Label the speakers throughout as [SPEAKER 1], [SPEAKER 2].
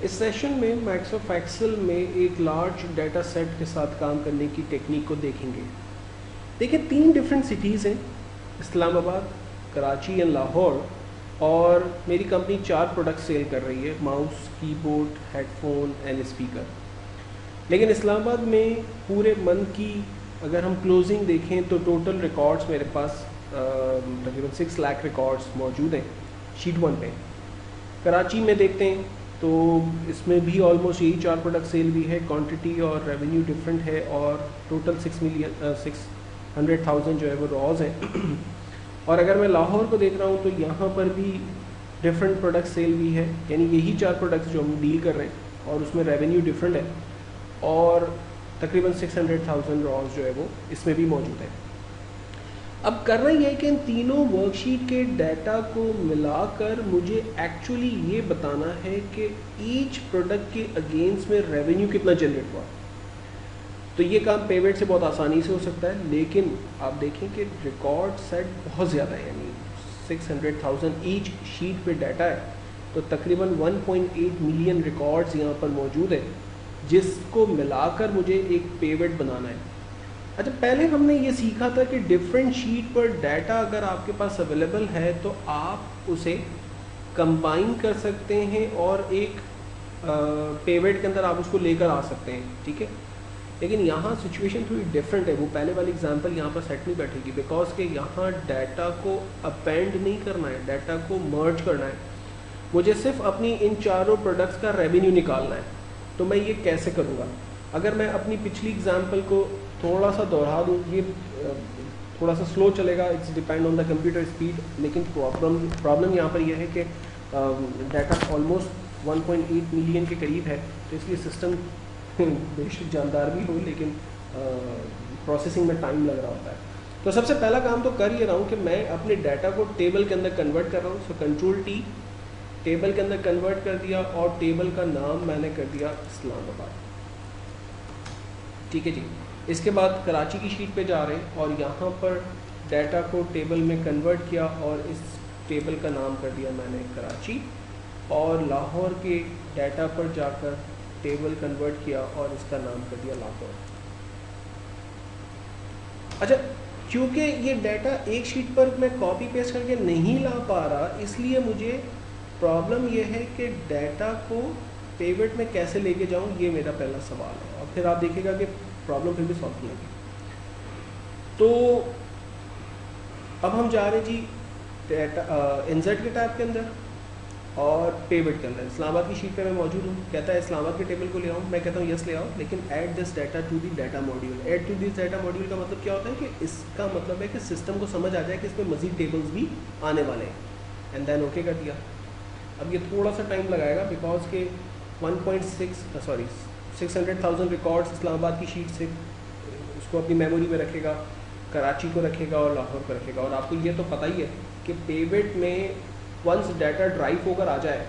[SPEAKER 1] इस सेशन में Microsoft Excel में एक लार्ज डाटा सेट के साथ काम करने की टेक्निक को देखेंगे। देखिए 3 डिफरेंट सिटीज़ हैं, इस्लामाबाद, कराची एंड लाहौर, और मेरी कंपनी 4 प्रोडक्ट सेल कर रही है, mouse, keyboard, headphone and speaker. लेकिन इस्लामाबाद में पूरे मंथ की अगर हम क्लोजिंग देखें तो टोटल रिकॉर्ड्स मेरे पास तकरीबन 6 लाख रिकॉर्ड्स मौजूद हैं शीट 1 पे। कराची में देखते हैं तो इसमें भी ऑलमोस्ट यही 4 प्रोडक्ट सेल भी है, क्वांटिटी और रेवेन्यू डिफरेंट है, और टोटल 600,000 जो है वो रॉज हैं। और अगर मैं लाहौर को देख रहा हूँ तो यहाँ पर भी डिफरेंट प्रोडक्ट सेल भी है, यानी यही 4 प्रोडक्ट्स जो हम डील कर रहे हैं और उसमें रेवेन्यू डिफरेंट है, और तकरीबन 600,000 रॉज जो है वो इसमें भी मौजूद है। अब करना ये है कि इन तीनों वर्कशीट के डाटा को मिलाकर मुझे एक्चुअली ये बताना है कि ईच प्रोडक्ट के अगेंस्ट में रेवेन्यू कितना जनरेट हुआ। तो ये काम पेवेट से बहुत आसानी से हो सकता है, लेकिन आप देखें कि रिकॉर्ड सेट बहुत ज़्यादा है, यानी 600,000 ईच शीट पे डाटा है, तो तकरीबन 1.8 मिलियन रिकॉर्ड्स यहाँ पर मौजूद है, जिसको मिलाकर मुझे एक पेवेट बनाना है। अच्छा, पहले हमने ये सीखा था कि डिफरेंट शीट पर डाटा अगर आपके पास अवेलेबल है तो आप उसे कंबाइन कर सकते हैं और एक पेवेट के अंदर आप उसको लेकर आ सकते हैं, ठीक है। लेकिन यहाँ सिचुएशन थोड़ी डिफरेंट है, वो पहले वाली एग्जांपल यहाँ पर सेट नहीं बैठेगी, बिकॉज के यहाँ डाटा को अपेंड नहीं करना है, डाटा को मर्ज करना है। मुझे सिर्फ अपनी इन चारों प्रोडक्ट्स का रेवेन्यू निकालना है। तो मैं ये कैसे करूँगा? अगर मैं अपनी पिछली एग्जांपल को थोड़ा सा दोहरा दूँ, ये थोड़ा सा स्लो चलेगा, it's depend on the computer speed, लेकिन प्रॉब्लम यहाँ पर यह है कि डाटा ऑलमोस्ट 1.8 मिलियन के करीब है, तो इसलिए सिस्टम बेशक जानदार भी हो, लेकिन प्रोसेसिंग में टाइम लग रहा होता है। तो सबसे पहला काम तो कर ये रहा हूँ कि मैं अपने डाटा को टेबल के अंदर कन्वर्ट कर रहा हूँ। सो कंट्रोल टी, टेबल के अंदर कन्वर्ट कर दिया, और टेबल का नाम मैंने कर दिया इस्लामाबाद, ठीक है जी। इसके बाद कराची की शीट पे जा रहे हैं और यहाँ पर डाटा को टेबल में कन्वर्ट किया और इस टेबल का नाम कर दिया मैंने कराची, और लाहौर के डाटा पर जाकर टेबल कन्वर्ट किया और इसका नाम कर दिया लाहौर। अच्छा, क्योंकि ये डाटा एक शीट पर मैं कॉपी पेस्ट करके नहीं ला पा रहा, इसलिए मुझे प्रॉब्लम ये है कि डाटा को पेवेट में कैसे लेके जाऊँ, ये मेरा पहला सवाल है। और फिर आप देखिएगा कि प्रॉब्लम फिर भी सॉल्व नहीं होगी। तो अब हम जा रहे हैं जी डाटा इंसर्ट के टैब के अंदर और पेवेट के अंदर। इस्लामाबाद की शीट पे मैं मौजूद हूँ, कहता है इस्लामाबाद के टेबल को ले आऊँ, मैं कहता हूँ यस ले आओ, लेकिन add this data to the data module. Add to this data module का मतलब क्या होता है कि इसका मतलब है कि सिस्टम को समझ आ जाए कि इसमें मज़ीद टेबल्स भी आने वाले हैं, एंड देन ओके कर दिया। अब ये थोड़ा सा टाइम लगाएगा, बिकॉज के 600,000 रिकॉर्ड्स इस्लामाबाद की शीट से उसको अपनी मेमोरी में रखेगा, कराची को रखेगा और लाहौर को रखेगा। और आपको ये तो पता ही है कि पेवेट में वंस डाटा ड्राइव होकर आ जाए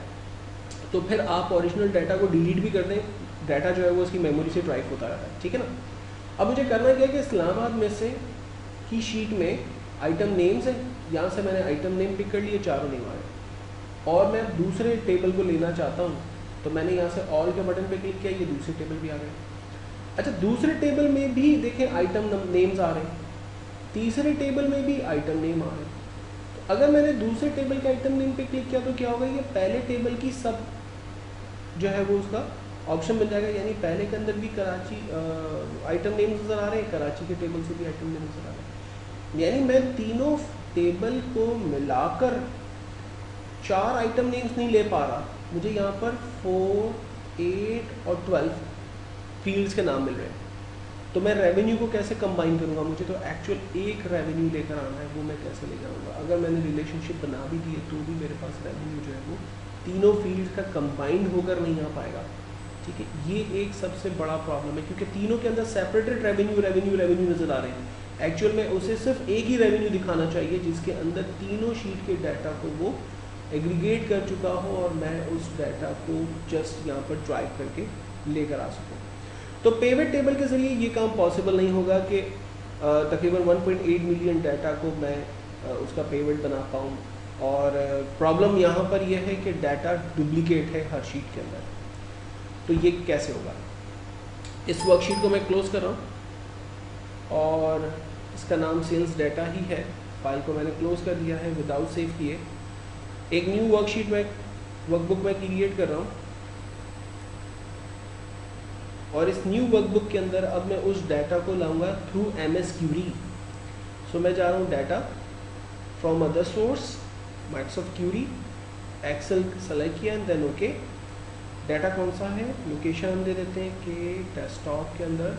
[SPEAKER 1] तो फिर आप ओरिजिनल डाटा को डिलीट भी कर दें, डाटा जो है वो उसकी मेमोरी से ड्राइव होता रहता है, ठीक है ना। अब मुझे करना क्या है कि इस्लामाबाद में से की शीट में आइटम नेम्स हैं, यहाँ से मैंने आइटम नेम पिक कर लिए, चारों नेम आ गए, और मैं दूसरे टेबल को लेना चाहता हूँ तो मैंने यहाँ से ऑल के बटन पे क्लिक किया, ये दूसरे टेबल भी आ गए। अच्छा, दूसरे टेबल में भी देखें आइटम नेम्स आ रहे हैं, तीसरे टेबल में भी आइटम नेम आ रहे हैं। तो अगर मैंने दूसरे टेबल के आइटम नेम पे क्लिक किया तो क्या होगा, ये पहले टेबल की सब जो है वो उसका ऑप्शन बन जाएगा, यानी पहले के अंदर भी कराची आइटम नेम नज़र आ रहे हैं, कराची के टेबल से भी आइटम नेम नज़र आ रहे हैं। यानी मैं तीनों टेबल को मिलाकर 4 आइटम नेम्स नहीं ले पा रहा, मुझे यहाँ पर 4, 8 और 12 फील्ड्स के नाम मिल रहे हैं। तो मैं रेवेन्यू को कैसे कंबाइन करूँगा? मुझे तो एक्चुअल एक रेवेन्यू लेकर आना है, वो मैं कैसे लेकर आऊँगा? अगर मैंने रिलेशनशिप बना भी दी है तो भी मेरे पास रेवेन्यू जो है वो तीनों फील्ड्स का कंबाइंड होकर नहीं आ पाएगा, ठीक है। ये एक सबसे बड़ा प्रॉब्लम है, क्योंकि तीनों के अंदर सेपरेटेड रेवेन्यू नज़र आ रहे हैं। एक्चुअल में उसे सिर्फ एक ही रेवेन्यू दिखाना चाहिए जिसके अंदर तीनों शीट के डाटा को वो एग्रीगेट कर चुका हो और मैं उस डाटा को जस्ट यहाँ पर ड्राइव करके लेकर आ सकूँ। तो पेवेट टेबल के ज़रिए ये काम पॉसिबल नहीं होगा कि तकरीबन 1.8 मिलियन डाटा को मैं उसका पेवेट बना पाऊँ। और प्रॉब्लम यहाँ पर यह है कि डाटा डुप्लिकेट है हर शीट के अंदर। तो ये कैसे होगा। इस वर्कशीट को मैं क्लोज कर रहा हूँ और इसका नाम सेल्स डाटा ही है। फाइल को मैंने क्लोज कर दिया है विदाउट सेव किए। एक न्यू वर्कशीट में वर्कबुक में क्रिएट कर रहा हूँ और इस न्यू वर्कबुक के अंदर अब मैं उस डाटा को लाऊंगा थ्रू MS क्यूरी। सो मैं जा रहा हूँ data from other source Microsoft query, Excel select किया एंड देन ओके। डाटा कौन सा है, लोकेशन हम दे देते हैं कि डेस्कटॉप के अंदर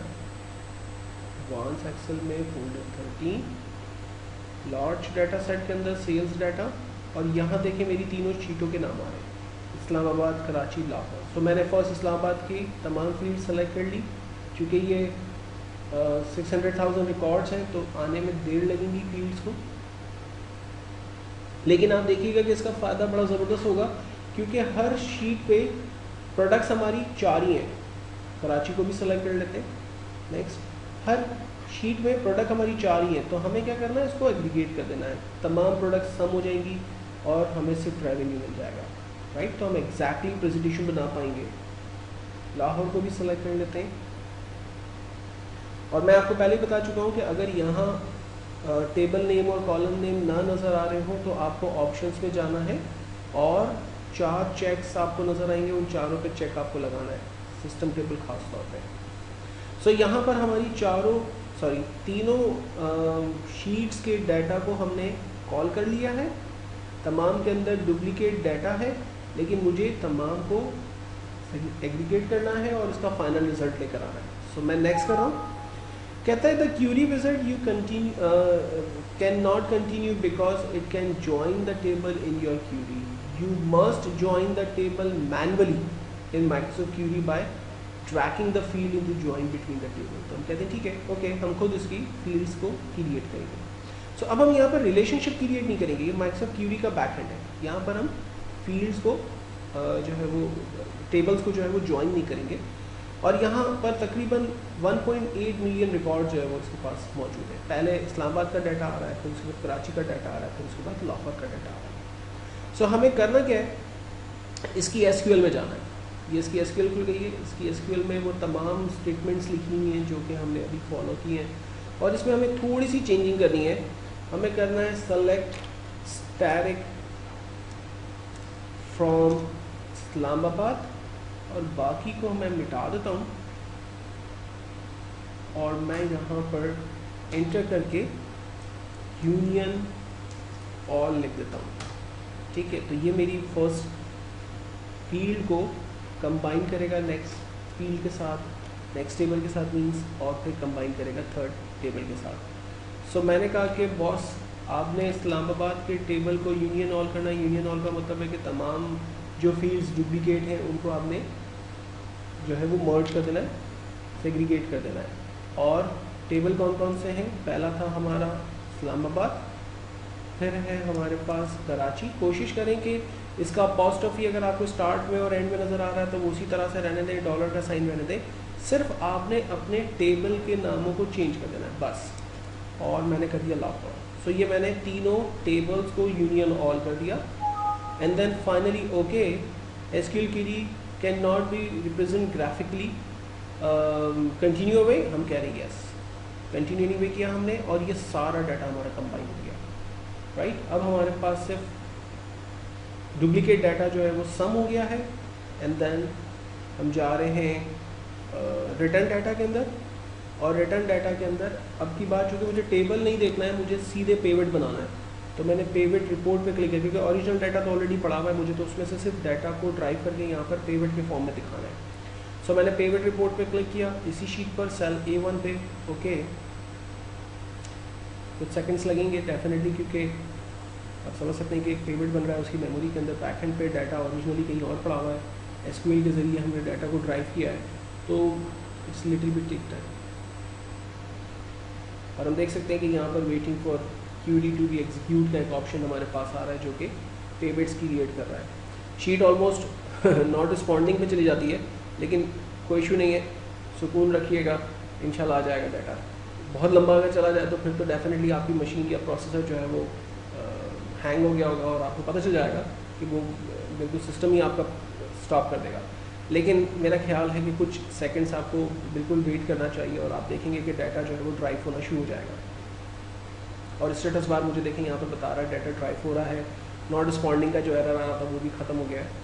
[SPEAKER 1] एडवांस एक्सेल में फोल्डर 13, लार्ज डाटा सेट के अंदर सेल्स डाटा। और यहाँ देखें मेरी तीनों शीटों के नाम आ रहे हैं, इस्लामाबाद, कराची, लाहौर। तो मैंने फर्स्ट इस्लामाबाद की तमाम फील्ड सेलेक्ट कर ली। चूँकि ये 600,000 रिकॉर्ड्स हैं तो आने में देर लगेंगी फील्ड्स को, लेकिन आप देखिएगा कि इसका फ़ायदा बड़ा ज़बरदस्त होगा क्योंकि हर शीट पे प्रोडक्ट्स हमारी 4 ही हैं। कराची को भी सेलेक्ट कर लेते हैं। नेक्स्ट, हर शीट में प्रोडक्ट हमारी 4 ही हैं, तो हमें क्या करना है, इसको एग्रीगेट कर देना है। तमाम प्रोडक्ट्स सम हो जाएंगी और हमें सिर्फ रेवेन्यू मिल जाएगा, राइट। तो हम एग्जैक्टली प्रेजेंटेशन बना पाएंगे। लाहौर को भी सेलेक्ट कर लेते हैं। और मैं आपको पहले बता चुका हूँ कि अगर यहाँ टेबल नेम और कॉलम नेम ना नज़र आ रहे हो तो आपको ऑप्शंस में जाना है और 4 चेक्स आपको नज़र आएंगे, उन चारों पे चेक आपको लगाना है, सिस्टम टेबल खास तौर पे। सो यहाँ पर हमारी तीनों शीट्स के डाटा को हमने कॉल कर लिया है। तमाम के अंदर डुप्लीकेट डाटा है, लेकिन मुझे तमाम को एग्रीगेट करना है और इसका फाइनल रिजल्ट लेकर आना है। सो मैं नेक्स्ट कर रहा हूँ। कहता है the query wizard you can not continue because it can join the table in your query. You must join the table manually in Microsoft query by tracking the field in to join between the table. तो हम कहते हैं ठीक है, okay, हम खुद इसकी fields को क्रिएट करेंगे। सो अब हम यहाँ पर रिलेशनशिप क्रिएट नहीं करेंगे, ये माइक्रोसॉफ्ट क्यूरी का बैकएंड है। यहाँ पर हम फील्ड्स को जो है वो टेबल्स को जो है वो ज्वाइन नहीं करेंगे। और यहाँ पर तकरीबन 1.8 मिलियन रिकॉर्ड जो है वो इसके पास मौजूद है। पहले इस्लामाबाद का डाटा आ रहा है, फिर उसके बाद कराची का डाटा आ रहा है, फिर उसके बाद लाहौर का डाटा आ रहा है। सो हमें करना क्या है, इसकी SQL में जाना है। ये इसकी SQL खुल गई है। इसकी SQL में वो तमाम स्टेटमेंट्स लिखी हुई हैं जो कि हमने अभी फॉलो की हैं, और इसमें हमें थोड़ी सी चेंजिंग करनी है। हमें करना है सेलेक्ट स्टैटिक फ्रॉम इस्लामाबाद, और बाकी को मैं मिटा देता हूँ और मैं यहाँ पर एंटर करके यूनियन ऑल लिख देता हूँ। ठीक है, तो ये मेरी फर्स्ट फील्ड को कंबाइन करेगा नेक्स्ट फील्ड के साथ, नेक्स्ट टेबल के साथ मीन्स, और फिर कंबाइन करेगा थर्ड टेबल के साथ। सो मैंने कहा कि बॉस आपने इस्लामाबाद के टेबल को यूनियन ऑल करना है। यूनियन ऑल का मतलब है कि तमाम जो फील्ड्स डुप्लीकेट हैं उनको आपने जो है वो मर्ज कर देना है, सेग्रीगेट कर देना है। और टेबल कौन कौन से हैं, पहला था हमारा इस्लामाबाद, फिर है हमारे पास कराची। कोशिश करें कि इसका अपॉस्ट्रोफी अगर आपको स्टार्ट में और एंड में नज़र आ रहा है तो वो उसी तरह से रहने दें, डॉलर का साइन रहने दें। सिर्फ आपने अपने टेबल के नामों को चेंज कर देना है बस। और मैंने कर दिया लाहौर। सो ये मैंने तीनों टेबल्स को यूनियन ऑल कर दिया। And then finally okay, SQL query can not be represent graphically, continue away, हम कह रहे हैं यस, कंटिन्यू अवे किया हमने, और ये सारा डाटा हमारा कंबाइन हो गया, राइट। अब हमारे पास सिर्फ डुप्लीकेट डाटा जो है वो सम हो गया है। एंड देन हम जा रहे हैं रिटर्न डाटा के अंदर, और रिटर्न डाटा के अंदर अब की बात, चूँकि मुझे टेबल नहीं देखना है, मुझे सीधे पेविट बनाना है, तो मैंने पेविट रिपोर्ट पे क्लिक किया क्योंकि ओरिजिनल डाटा तो ऑलरेडी पड़ा हुआ है मुझे, तो उसमें से सिर्फ डाटा को ड्राइव करके यहाँ पर पेविट के फॉर्म में दिखाना है। सो मैंने पेविट रिपोर्ट पे क्लिक किया, इसी शीट पर सेल A1 पे, ओके। कुछ सेकंड्स लगेंगे डेफिनेटली, क्योंकि आप समझ सकते हैं कि एक पेविट बन रहा है, उसकी मेमोरी के अंदर बैकएंड पे डाटा ओरिजिनली कहीं और पड़ा हुआ है, SQL के ज़रिए हमने डाटा को ड्राइव किया है, तो it's little bit take time. और हम देख सकते हैं कि यहाँ पर waiting for query to be execute का एक ऑप्शन हमारे पास आ रहा है जो कि पेविट्स क्रिएट कर रहा है। शीट ऑलमोस्ट नॉट रिस्पॉन्डिंग पे चली जाती है, लेकिन कोई इशू नहीं है, सुकून रखिएगा, इंशाल्लाह आ जाएगा डाटा। बहुत लंबा अगर चला जाए तो फिर तो डेफिनेटली आपकी मशीन या प्रोसेसर जो है वो हैंग हो गया होगा और आपको पता चल जाएगा कि वो बिल्कुल सिस्टम ही आपका स्टॉप कर देगा। लेकिन मेरा ख्याल है कि कुछ सेकंड्स आपको बिल्कुल वेट करना चाहिए और आप देखेंगे कि डाटा जो है वो ड्राइव होना शुरू हो जाएगा। और स्टेटस बार मुझे देखें यहाँ पर बता रहा है डाटा ड्राइव हो रहा है, नॉट रिस्पॉन्डिंग का जो एरर आ रहा था वो भी ख़त्म हो गया है।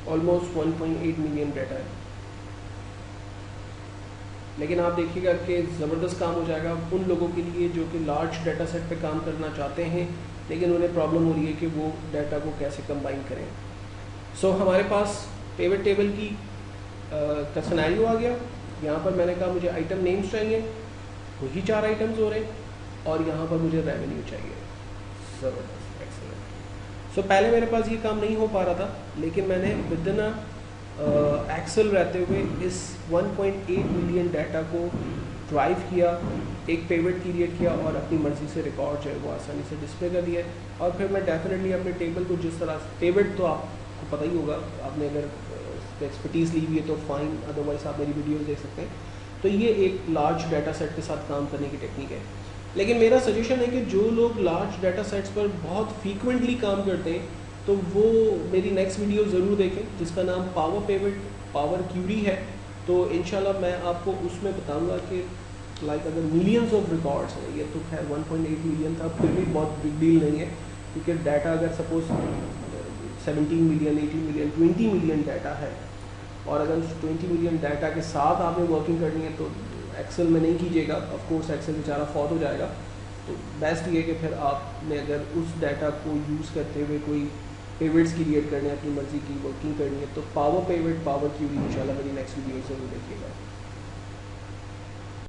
[SPEAKER 1] ऑलमोस्ट 1.8 मिलियन डाटा है, लेकिन आप देखिएगा कि ज़बरदस्त काम हो जाएगा उन लोगों के लिए जो कि लार्ज डाटा सेट पे काम करना चाहते हैं लेकिन उन्हें प्रॉब्लम हो रही है कि वो डाटा को कैसे कंबाइन करें। सो हमारे पास पिवट टेबल की का सिनेरियो आ गया। यहाँ पर मैंने कहा मुझे आइटम नेम्स चाहिए, वही 4 आइटम्स हो रहे हैं, और यहाँ पर मुझे रेवेन्यू चाहिए। ज़बरदस्त, एक्सेलेंट। सो पहले मेरे पास ये काम नहीं हो पा रहा था, लेकिन मैंने विदिन एक्सेल रहते हुए इस 1.8 मिलियन डाटा को ड्राइव किया, एक पिवट क्रिएट किया और अपनी मर्ज़ी से रिकॉर्ड जो है वो आसानी से डिस्प्ले कर दिया। और फिर मैं डेफिनेटली अपने टेबल को जिस तरह से, पिवट तो आपको पता ही होगा, आपने अगर एक्सपर्टीज़ ली हुई है तो फाइन, अदरवाइज़ आप मेरी वीडियोस देख सकते हैं। तो ये एक लार्ज डाटा सेट के साथ काम करने की टेक्निक है। लेकिन मेरा सजेशन है कि जो लोग लार्ज डाटा सेट्स पर बहुत फ्रीक्वेंटली काम करते हैं तो वो मेरी नेक्स्ट वीडियो ज़रूर देखें जिसका नाम पावर पिवट पावर क्यूरी है। तो इंशाल्लाह मैं आपको उसमें बताऊंगा कि लाइक अगर मिलियंस ऑफ रिकॉर्ड्स हैं, ये तो खैर 1.8 मिलियन था, फिर भी बहुत बिग डील नहीं है, क्योंकि डाटा अगर suppose 17 million 18 million 20 million data है और अगर उस 20 मिलियन डाटा के साथ आपने वर्किंग करनी है तो एक्सेल में नहीं कीजिएगा, ऑफ कोर्स एक्सेल बेचारा फॉत हो जाएगा। तो बेस्ट ये कि फिर आपने अगर उस डाटा को यूज़ करते हुए कोई पिवट्स क्रिएट करने, अपनी मर्ज़ी की वर्किंग करनी है, तो पावर पिवट पावर क्यूरी इंशाल्लाह मेरी नेक्स्ट वीडियो से वो देखिएगा।